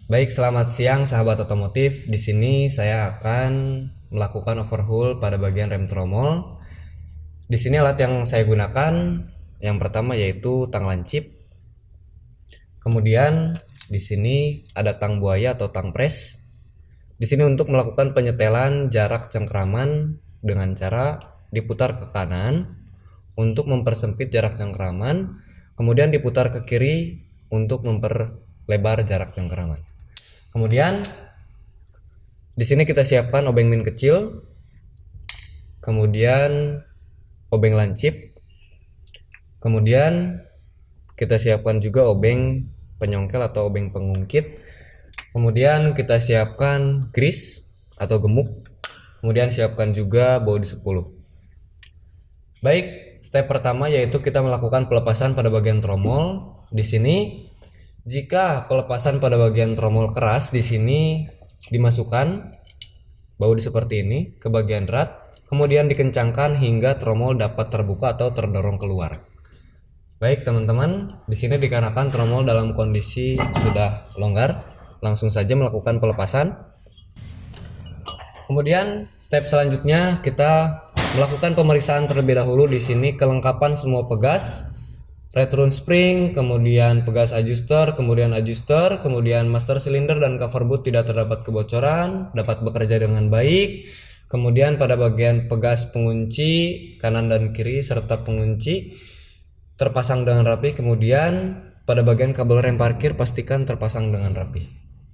Baik, selamat siang sahabat otomotif. Di sini saya akan melakukan overhaul pada bagian rem tromol. Di sini alat yang saya gunakan yang pertama yaitu tang lancip. Kemudian di sini ada tang buaya atau tang pres. Di sini untuk melakukan penyetelan jarak cengkraman dengan cara diputar ke kanan untuk mempersempit jarak cengkraman, kemudian diputar ke kiri untuk memperlebar jarak cengkraman. Kemudian di sini kita siapkan obeng min kecil, kemudian obeng lancip, kemudian kita siapkan juga obeng penyongkel atau obeng pengungkit, kemudian kita siapkan grease atau gemuk, kemudian siapkan juga baudi 10. Baik, step pertama yaitu kita melakukan pelepasan pada bagian tromol. Di sini jika pelepasan pada bagian tromol keras, di sini dimasukkan baudi seperti ini ke bagian rat, kemudian dikencangkan hingga tromol dapat terbuka atau terdorong keluar. Baik teman-teman, di sini dikarenakan tromol dalam kondisi sudah longgar, langsung saja melakukan pelepasan. Kemudian step selanjutnya kita melakukan pemeriksaan terlebih dahulu. Di sini kelengkapan semua pegas, return spring, kemudian pegas adjuster, kemudian master cylinder dan cover boot tidak terdapat kebocoran, dapat bekerja dengan baik. Kemudian pada bagian pegas pengunci kanan dan kiri serta pengunci terpasang dengan rapi. Kemudian pada bagian kabel rem parkir pastikan terpasang dengan rapi.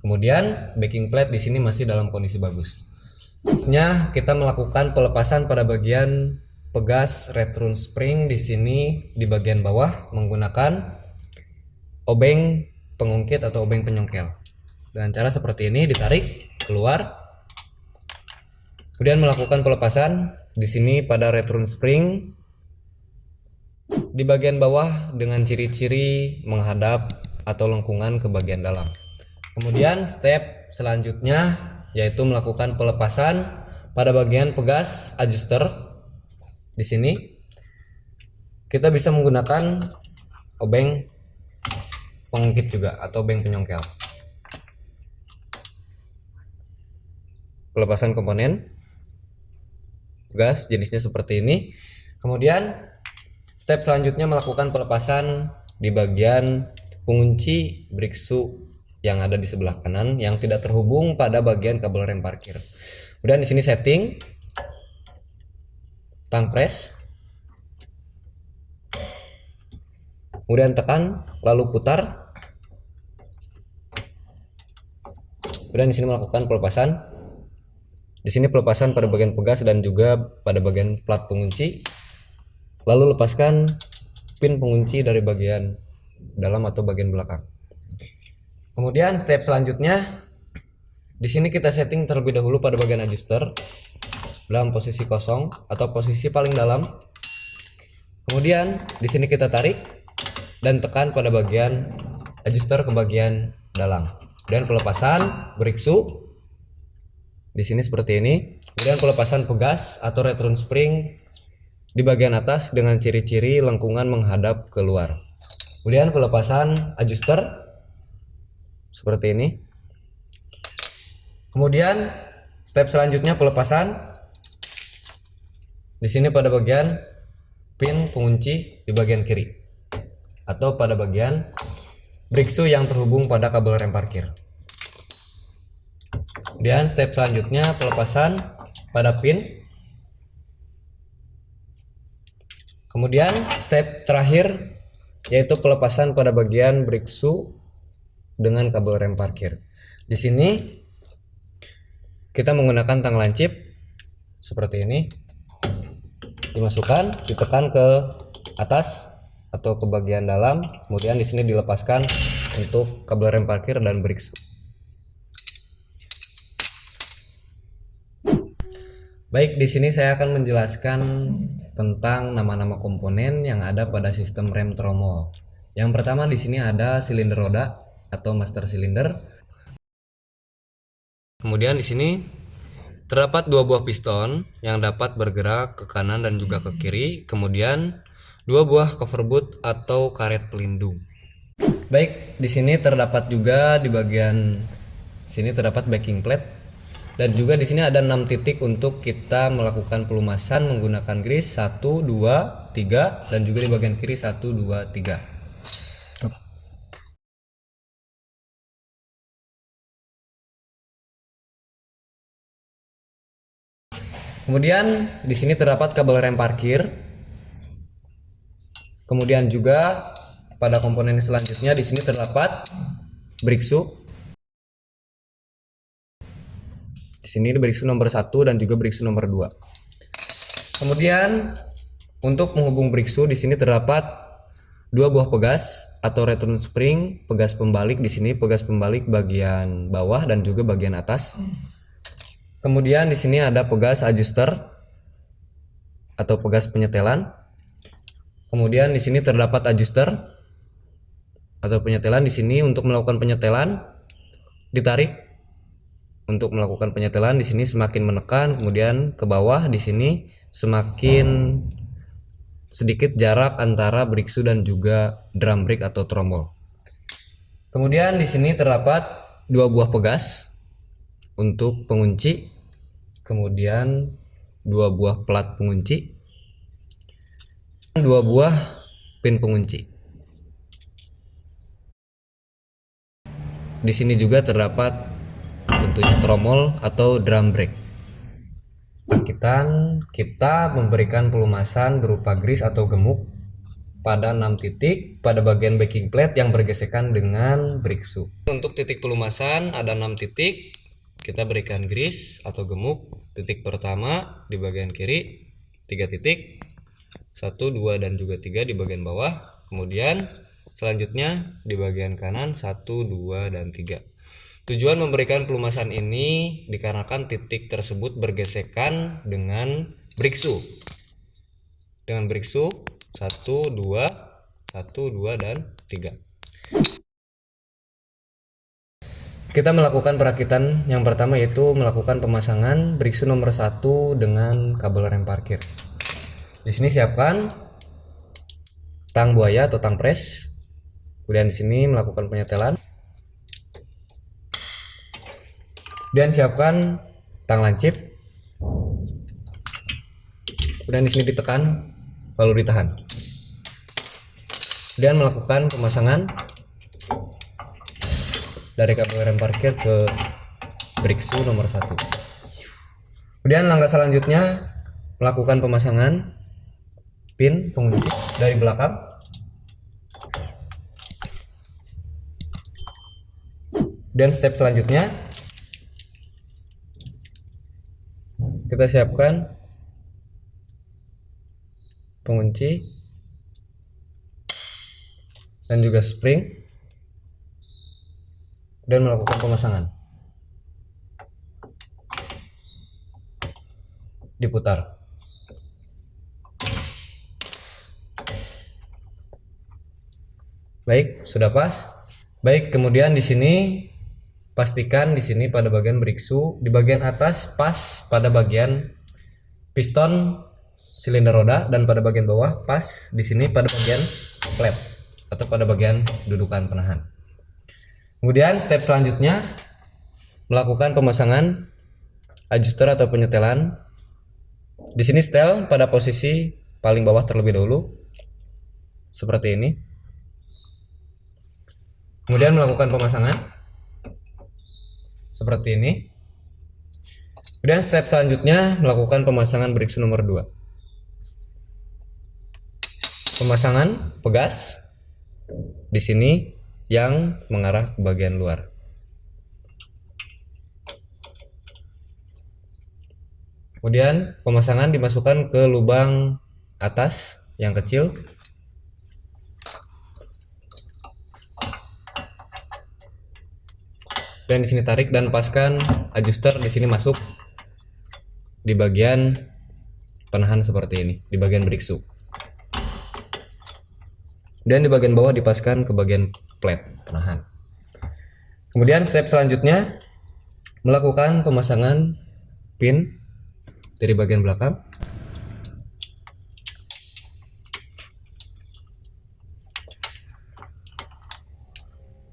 Kemudian backing plate di sini masih dalam kondisi bagus. Selanjutnya kita melakukan pelepasan pada bagian pegas return spring di sini di bagian bawah menggunakan obeng pengungkit atau obeng penyongkel. Dengan cara seperti ini ditarik keluar. Kemudian melakukan pelepasan di sini pada return spring di bagian bawah dengan ciri-ciri menghadap atau lengkungan ke bagian dalam. Kemudian step selanjutnya yaitu melakukan pelepasan pada bagian pegas adjuster. Di sini kita bisa menggunakan obeng pengungkit juga atau obeng penyongkel. Pelepasan komponen pegas jenisnya seperti ini. Kemudian step selanjutnya melakukan pelepasan di bagian pengunci brake shoe yang ada di sebelah kanan yang tidak terhubung pada bagian kabel rem parkir. Kemudian di sini setting tang press, kemudian tekan lalu putar. Kemudian di sini melakukan pelepasan. Di sini pelepasan pada bagian pegas dan juga pada bagian plat pengunci. Lalu lepaskan pin pengunci dari bagian dalam atau bagian belakang. Kemudian step selanjutnya di sini kita setting terlebih dahulu pada bagian adjuster dalam posisi kosong atau posisi paling dalam. Kemudian di sini kita tarik dan tekan pada bagian adjuster ke bagian dalam. Dan pelepasan brake shoe di sini seperti ini. Kemudian pelepasan pegas atau return spring di bagian atas dengan ciri-ciri lengkungan menghadap keluar. Kemudian pelepasan adjuster seperti ini. Kemudian step selanjutnya pelepasan di sini pada bagian pin pengunci di bagian kiri atau pada bagian brake shoe yang terhubung pada kabel rem parkir. Kemudian step selanjutnya pelepasan pada pin. Kemudian step terakhir yaitu pelepasan pada bagian brake shoe dengan kabel rem parkir. Di sini kita menggunakan tang lancip seperti ini. Dimasukkan, ditekan ke atas atau ke bagian dalam, kemudian di sini dilepaskan untuk kabel rem parkir dan brake shoe. Baik, di sini saya akan menjelaskan tentang nama-nama komponen yang ada pada sistem rem tromol. Yang pertama di sini ada silinder roda atau master cylinder. Kemudian di sini terdapat dua buah piston yang dapat bergerak ke kanan dan juga ke kiri. Kemudian dua buah cover boot atau karet pelindung. Baik, di sini terdapat juga di bagian Sini terdapat backing plate dan juga di sini ada 6 titik untuk kita melakukan pelumasan menggunakan grease 1, 2, 3 dan juga di bagian kiri 1, 2, 3. Kemudian di sini terdapat kabel rem parkir. Kemudian juga pada komponen selanjutnya di sini terdapat brake shoe. Di sini brake shoe nomor 1 dan juga brake shoe nomor 2. Kemudian untuk menghubung brake shoe di sini terdapat 2 buah pegas atau return spring, pegas pembalik di sini, pegas pembalik bagian bawah dan juga bagian atas. Kemudian di sini ada pegas adjuster atau pegas penyetelan. Kemudian di sini terdapat adjuster atau penyetelan. Di sini untuk melakukan penyetelan ditarik. Untuk melakukan penyetelan di sini semakin menekan, kemudian ke bawah di sini semakin sedikit jarak antara brake shoe dan juga drum brake atau trommel. Kemudian di sini terdapat 2 buah pegas untuk pengunci. Kemudian 2 buah plat pengunci, 2 buah pin pengunci. Di sini juga terdapat tentunya trommel atau drum brake. Kita memberikan pelumasan berupa grease atau gemuk pada 6 titik pada bagian backing plate yang bergesekan dengan brake shoe. Untuk titik pelumasan ada 6 titik. Kita berikan grease atau gemuk. Titik pertama di bagian kiri 3 titik, 1, 2 dan juga 3 di bagian bawah. Kemudian selanjutnya di bagian kanan 1, 2 dan 3. Tujuan memberikan pelumasan ini dikarenakan titik tersebut bergesekan dengan brake shoe. Dengan brake shoe 1, 2, 1, 2 dan 3. Kita melakukan perakitan yang pertama yaitu melakukan pemasangan brake shoe nomor 1 dengan kabel rem parkir. Di sini siapkan tang buaya atau tang press. Kemudian di sini melakukan penyetelan. Kemudian siapkan tang lancip. Kemudian di sini ditekan lalu ditahan. Kemudian melakukan pemasangan dari kabel rem parkir ke brake shoe nomor 1. Kemudian langkah selanjutnya melakukan pemasangan pin pengunci dari belakang. Dan step selanjutnya kita siapkan pengunci dan juga spring dan melakukan pemasangan. Diputar. Baik, sudah pas. Baik, kemudian di sini pastikan di sini pada bagian brake shoe di bagian atas pas pada bagian piston silinder roda dan pada bagian bawah pas di sini pada bagian flap atau pada bagian dudukan penahan. Kemudian step selanjutnya melakukan pemasangan adjuster atau penyetelan. Di sini setel pada posisi paling bawah terlebih dahulu seperti ini. Kemudian melakukan pemasangan seperti ini. Kemudian step selanjutnya melakukan pemasangan brake shoe nomor 2. Pemasangan pegas di sini yang mengarah ke bagian luar. Kemudian pemasangan dimasukkan ke lubang atas yang kecil. Dan di sini tarik dan lepaskan adjuster di sini masuk di bagian penahan seperti ini, di bagian brake shoe. Dan di bagian bawah dipaskan ke bagian plate penahan. Kemudian step selanjutnya melakukan pemasangan pin dari bagian belakang.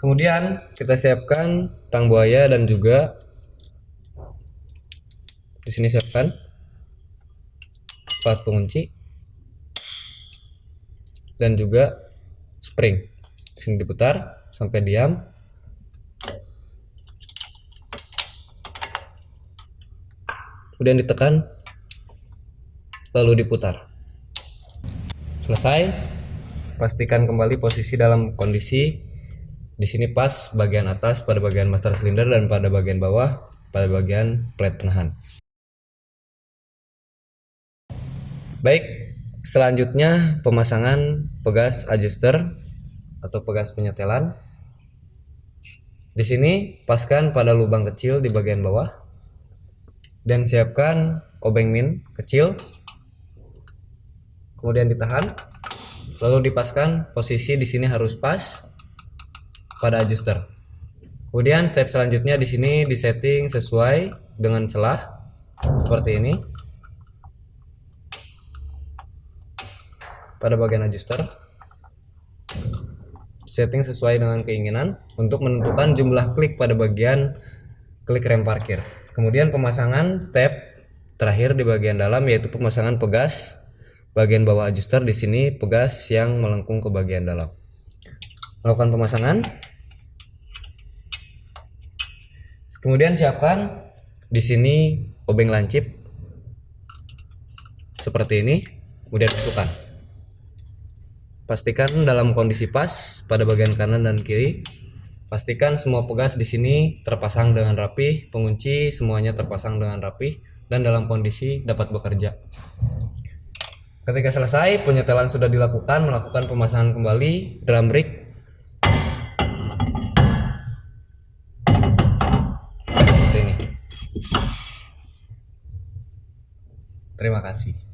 Kemudian kita siapkan tang buaya dan juga di sini siapkan plat pengunci dan juga spring. Di sini diputar sampai diam. Kemudian ditekan lalu diputar. Selesai. Pastikan kembali posisi dalam kondisi di sini pas bagian atas pada bagian master silinder dan pada bagian bawah pada bagian plate penahan. Baik, selanjutnya pemasangan pegas adjuster atau pegas penyetelan. Di sini paskan pada lubang kecil di bagian bawah dan siapkan obeng min kecil. Kemudian ditahan, lalu dipaskan. Posisi di sini harus pas pada adjuster. Kemudian step selanjutnya di sini disetting sesuai dengan celah seperti ini pada bagian adjuster. Setting sesuai dengan keinginan untuk menentukan jumlah klik pada bagian klik rem parkir. Kemudian pemasangan step terakhir di bagian dalam yaitu pemasangan pegas bagian bawah adjuster. Di sini pegas yang melengkung ke bagian dalam. Melakukan pemasangan. Kemudian siapkan di sini obeng lancip seperti ini, kemudian masukkan. Pastikan dalam kondisi pas pada bagian kanan dan kiri. Pastikan semua pegas di sini terpasang dengan rapi, pengunci semuanya terpasang dengan rapi dan dalam kondisi dapat bekerja. Ketika selesai penyetelan sudah dilakukan, melakukan pemasangan kembali drum brake. Terima kasih.